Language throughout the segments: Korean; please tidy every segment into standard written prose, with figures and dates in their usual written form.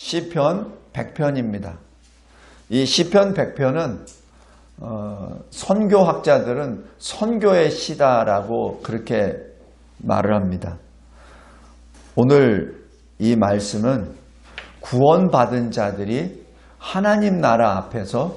시편 100편입니다. 이 시편 100편은 선교학자들은 선교의 시다라고 그렇게 말을 합니다. 오늘 이 말씀은 구원받은 자들이 하나님 나라 앞에서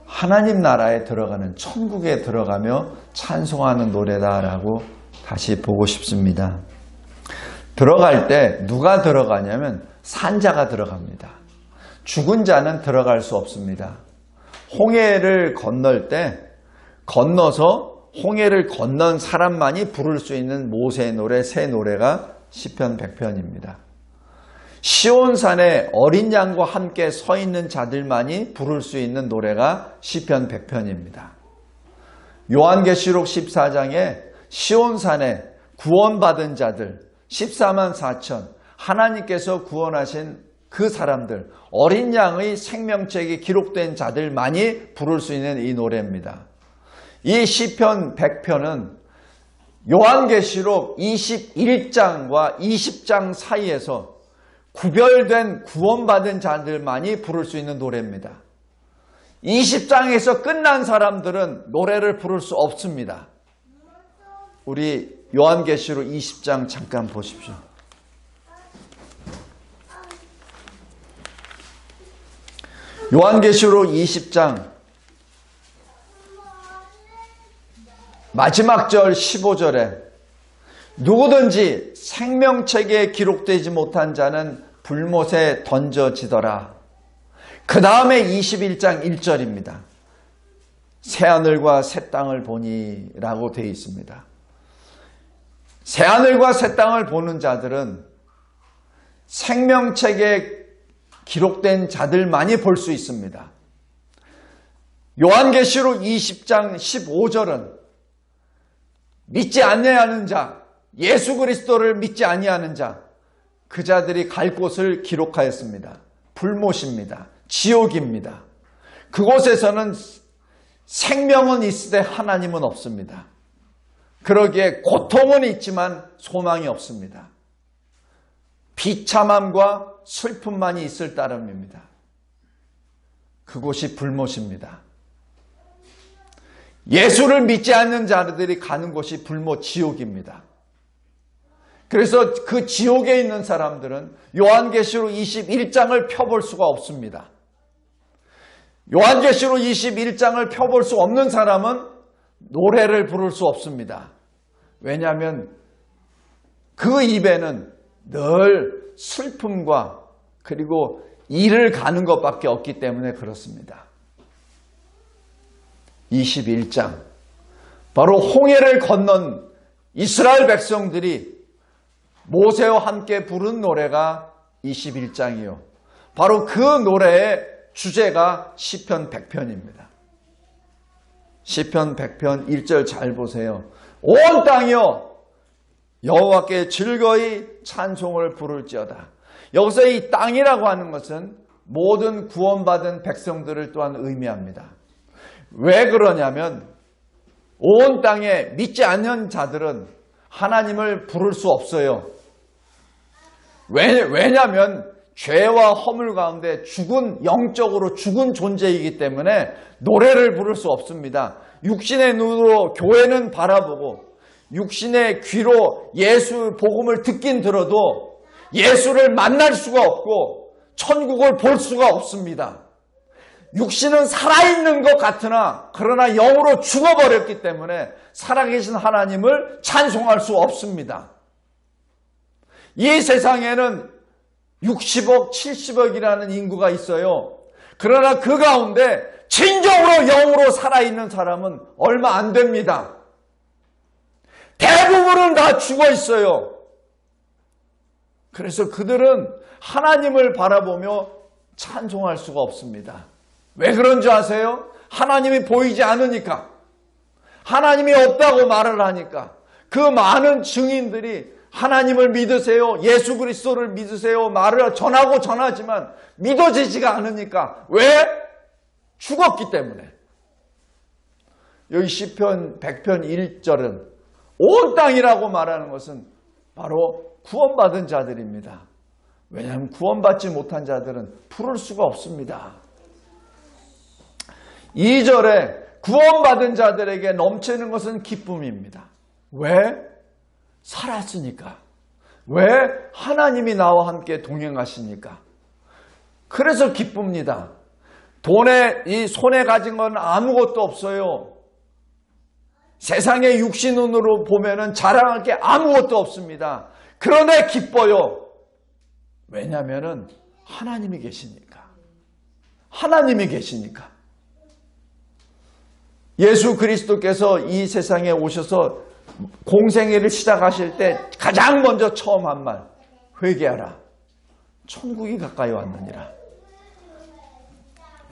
하나님 나라에 들어가는 천국에 들어가며 찬송하는 노래다라고 다시 보고 싶습니다. 들어갈 때 누가 들어가냐면 산자가 들어갑니다. 죽은 자는 들어갈 수 없습니다. 홍해를 건널 때 건너서 홍해를 건넌 사람만이 부를 수 있는 모세의 노래, 새 노래가 시편 100편입니다. 시온산에 어린 양과 함께 서 있는 자들만이 부를 수 있는 노래가 시편 100편입니다. 요한계시록 14장에 시온산에 구원받은 자들 14만 4천 하나님께서 구원하신 그 사람들 어린 양의 생명책이 기록된 자들만이 부를 수 있는 이 노래입니다. 이 시편 100편은 요한계시록 21장과 20장 사이에서 구별된 구원받은 자들만이 부를 수 있는 노래입니다. 20장에서 끝난 사람들은 노래를 부를 수 없습니다. 우리 요한계시록 20장 잠깐 보십시오. 요한계시록 20장 마지막 절 15절에 누구든지 생명책에 기록되지 못한 자는 불못에 던져지더라. 그 다음에 21장 1절입니다. 새하늘과 새 땅을 보니 라고 되어 있습니다. 새하늘과 새 땅을 보는 자들은 생명책에 기록된 자들만이 볼 수 있습니다. 요한계시록 20장 15절은 믿지 아니하는 자, 예수 그리스도를 믿지 아니하는 자, 그 자들이 갈 곳을 기록하였습니다. 불못입니다. 지옥입니다. 그곳에서는 생명은 있으되 하나님은 없습니다. 그러기에 고통은 있지만 소망이 없습니다. 비참함과 슬픔만이 있을 따름입니다. 그곳이 불못입니다. 예수를 믿지 않는 자들이 가는 곳이 불못 지옥입니다. 그래서 그 지옥에 있는 사람들은 요한계시록 21장을 펴볼 수가 없습니다. 요한계시록 21장을 펴볼 수 없는 사람은 노래를 부를 수 없습니다. 왜냐하면 그 입에는 늘 슬픔과 그리고 이를 가는 것밖에 없기 때문에 그렇습니다. 21장 바로 홍해를 건넌 이스라엘 백성들이 모세와 함께 부른 노래가 21장이요. 바로 그 노래의 주제가 시편 100편입니다. 시편 100편 1절 잘 보세요. 온 땅이여 여호와께 즐거이 찬송을 부를지어다. 여기서 이 땅이라고 하는 것은 모든 구원받은 백성들을 또한 의미합니다. 왜 그러냐면 온 땅에 믿지 않는 자들은 하나님을 부를 수 없어요. 왜냐하면 죄와 허물 가운데 영적으로 죽은 존재이기 때문에 노래를 부를 수 없습니다. 육신의 눈으로 교회는 바라보고 육신의 귀로 예수 복음을 듣긴 들어도 예수를 만날 수가 없고 천국을 볼 수가 없습니다. 육신은 살아있는 것 같으나 그러나 영으로 죽어버렸기 때문에 살아계신 하나님을 찬송할 수 없습니다. 이 세상에는 60억, 70억이라는 인구가 있어요. 그러나 그 가운데 진정으로 영으로 살아있는 사람은 얼마 안 됩니다. 대부분은 다 죽어 있어요. 그래서 그들은 하나님을 바라보며 찬송할 수가 없습니다. 왜 그런 줄 아세요? 하나님이 보이지 않으니까. 하나님이 없다고 말을 하니까. 그 많은 증인들이 하나님을 믿으세요. 예수 그리스도를 믿으세요. 말을 전하지만 믿어지지가 않으니까. 왜? 죽었기 때문에. 여기 시편 100편 1절은 온 땅이라고 말하는 것은 바로 구원받은 자들입니다. 왜냐하면 구원받지 못한 자들은 부를 수가 없습니다. 2절에 구원받은 자들에게 넘치는 것은 기쁨입니다. 왜? 살았으니까. 왜? 하나님이 나와 함께 동행하시니까. 그래서 기쁩니다. 이 손에 가진 건 아무것도 없어요. 세상의 육신으로 보면은 자랑할 게 아무것도 없습니다. 그러나 기뻐요. 왜냐하면은 하나님이 계시니까. 하나님이 계시니까. 예수 그리스도께서 이 세상에 오셔서 공생애를 시작하실 때 가장 먼저 처음 한 말, 회개하라. 천국이 가까이 왔느니라.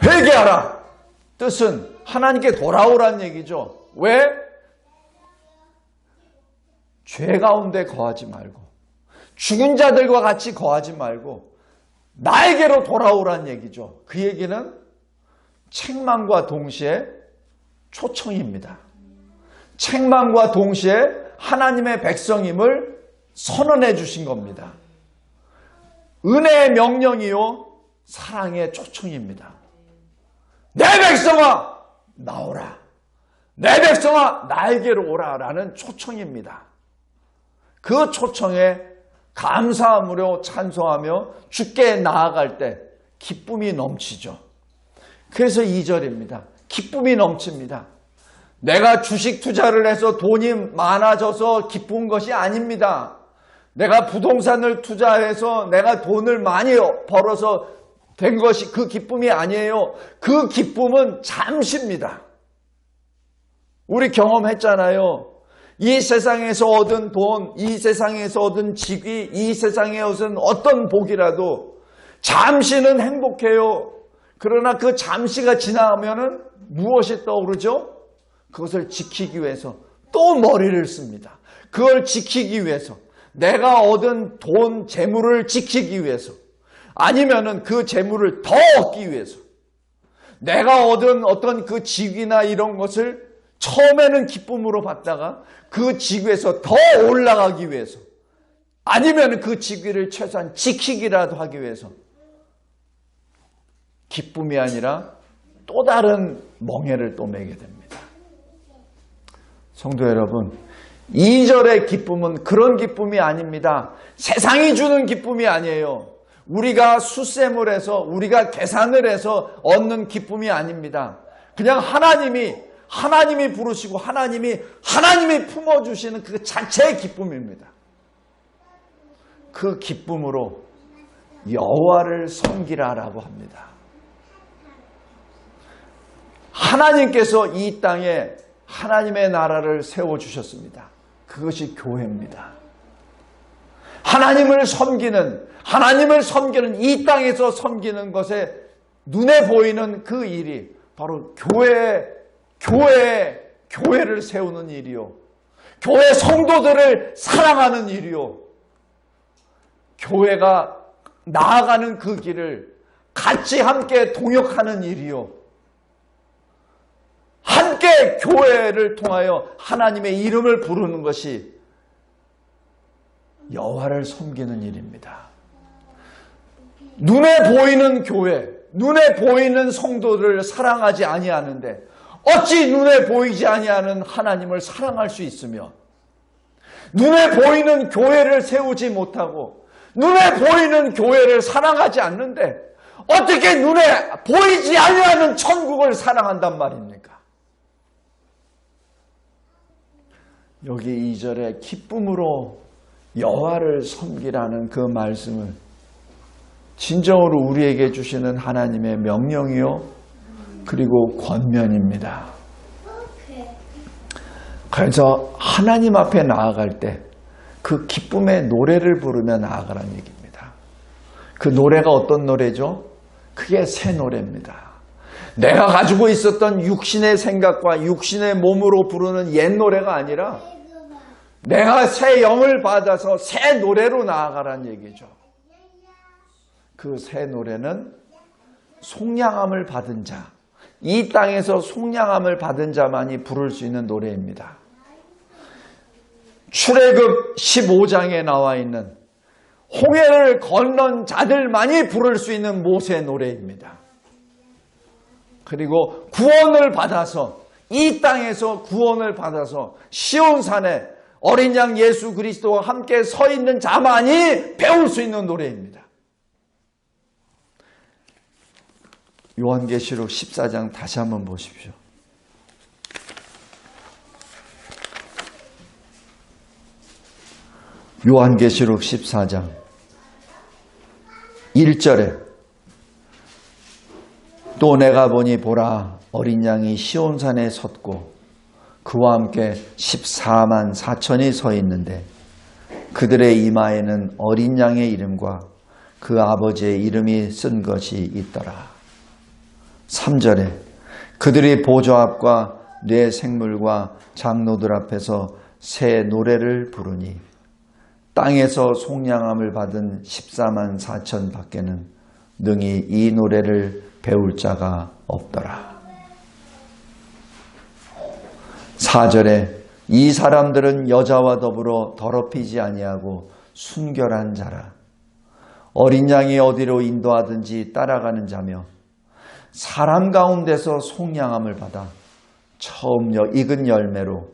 회개하라. 뜻은 하나님께 돌아오란 얘기죠. 왜? 죄 가운데 거하지 말고 죽은 자들과 같이 거하지 말고 나에게로 돌아오란 얘기죠. 그 얘기는 책망과 동시에 초청입니다. 책망과 동시에 하나님의 백성임을 선언해 주신 겁니다. 은혜의 명령이요 사랑의 초청입니다. 내 백성아 나오라. 내 백성아 나에게로 오라 라는 초청입니다. 그 초청에 감사함으로 찬송하며 주께 나아갈 때 기쁨이 넘치죠. 그래서 2절입니다. 기쁨이 넘칩니다. 내가 주식 투자를 해서 돈이 많아져서 기쁜 것이 아닙니다. 내가 부동산을 투자해서 내가 돈을 많이 벌어서 된 것이 그 기쁨이 아니에요. 그 기쁨은 잠시입니다. 우리 경험했잖아요. 이 세상에서 얻은 돈, 이 세상에서 얻은 직위, 이 세상에 얻은 어떤 복이라도 잠시는 행복해요. 그러나 그 잠시가 지나면은 무엇이 떠오르죠? 그것을 지키기 위해서 또 머리를 씁니다. 그걸 지키기 위해서 내가 얻은 돈, 재물을 지키기 위해서 아니면은 그 재물을 더 얻기 위해서 내가 얻은 어떤 그 직위나 이런 것을 처음에는 기쁨으로 받다가 그 직위에서 더 올라가기 위해서 아니면 그 직위를 최소한 지키기라도 하기 위해서 기쁨이 아니라 또 다른 멍해를 또 매게 됩니다. 성도 여러분, 2절의 기쁨은 그런 기쁨이 아닙니다. 세상이 주는 기쁨이 아니에요. 우리가 수셈을 해서 우리가 계산을 해서 얻는 기쁨이 아닙니다. 그냥 하나님이 부르시고 하나님이 품어주시는 그 자체의 기쁨입니다. 그 기쁨으로 여호와를 섬기라라고 합니다. 하나님께서 이 땅에 하나님의 나라를 세워주셨습니다. 그것이 교회입니다. 하나님을 섬기는 이 땅에서 섬기는 것에 눈에 보이는 그 일이 바로 교회를 세우는 일이요. 교회 성도들을 사랑하는 일이요. 교회가 나아가는 그 길을 같이 함께 동역하는 일이요. 함께 교회를 통하여 하나님의 이름을 부르는 것이 여호와를 섬기는 일입니다. 눈에 보이는 교회, 눈에 보이는 성도들을 사랑하지 아니하는데 어찌 눈에 보이지 아니하는 하나님을 사랑할 수 있으며 눈에 보이는 교회를 세우지 못하고 눈에 보이는 교회를 사랑하지 않는데 어떻게 눈에 보이지 아니하는 천국을 사랑한단 말입니까? 여기 2절에 기쁨으로 여호와를 섬기라는 그 말씀을 진정으로 우리에게 주시는 하나님의 명령이요 그리고 권면입니다. 그래서 하나님 앞에 나아갈 때 그 기쁨의 노래를 부르며 나아가라는 얘기입니다. 그 노래가 어떤 노래죠? 그게 새 노래입니다. 내가 가지고 있었던 육신의 생각과 육신의 몸으로 부르는 옛 노래가 아니라 내가 새 영을 받아서 새 노래로 나아가라는 얘기죠. 그 새 노래는 속량함을 받은 자, 이 땅에서 속량함을 받은 자만이 부를 수 있는 노래입니다. 출애굽 15장에 나와 있는 홍해를 건넌 자들만이 부를 수 있는 모세 노래입니다. 그리고 구원을 받아서 이 땅에서 구원을 받아서 시온산에 어린 양 예수 그리스도와 함께 서 있는 자만이 배울 수 있는 노래입니다. 요한계시록 14장 다시 한번 보십시오. 요한계시록 14장 1절에 또 내가 보니 보라 어린 양이 시온산에 섰고 그와 함께 14만 4천이 서 있는데 그들의 이마에는 어린 양의 이름과 그 아버지의 이름이 쓴 것이 있더라. 3절에 그들이 보좌 앞과 뇌 생물과 장로들 앞에서 새 노래를 부르니 땅에서 속량함을 받은 14만 4천 밖에는 능히 이 노래를 배울 자가 없더라. 4절에 이 사람들은 여자와 더불어 더럽히지 아니하고 순결한 자라. 어린 양이 어디로 인도하든지 따라가는 자며 사람 가운데서 속량함을 받아 처음 익은 열매로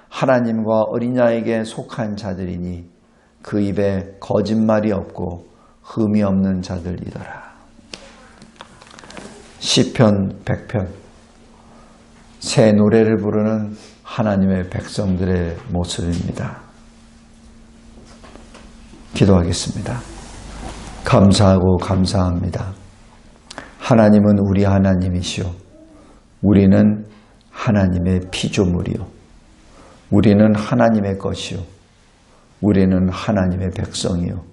하나님과 어린 양에게 속한 자들이니 그 입에 거짓말이 없고 흠이 없는 자들이더라. 시편 100편 새 노래를 부르는 하나님의 백성들의 모습입니다. 기도하겠습니다. 감사하고 감사합니다. 하나님은 우리 하나님이시오. 우리는 하나님의 피조물이요. 우리는 하나님의 것이요. 우리는 하나님의 백성이요.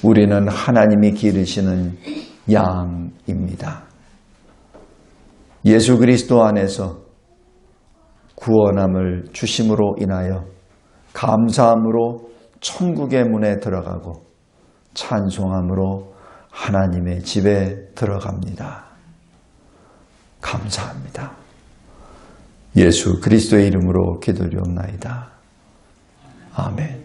우리는 하나님이 기르시는 양입니다. 예수 그리스도 안에서 구원함을 주심으로 인하여 감사함으로 천국의 문에 들어가고 찬송함으로 하나님의 집에 들어갑니다. 감사합니다. 예수 그리스도의 이름으로 기도드리옵나이다. 아멘.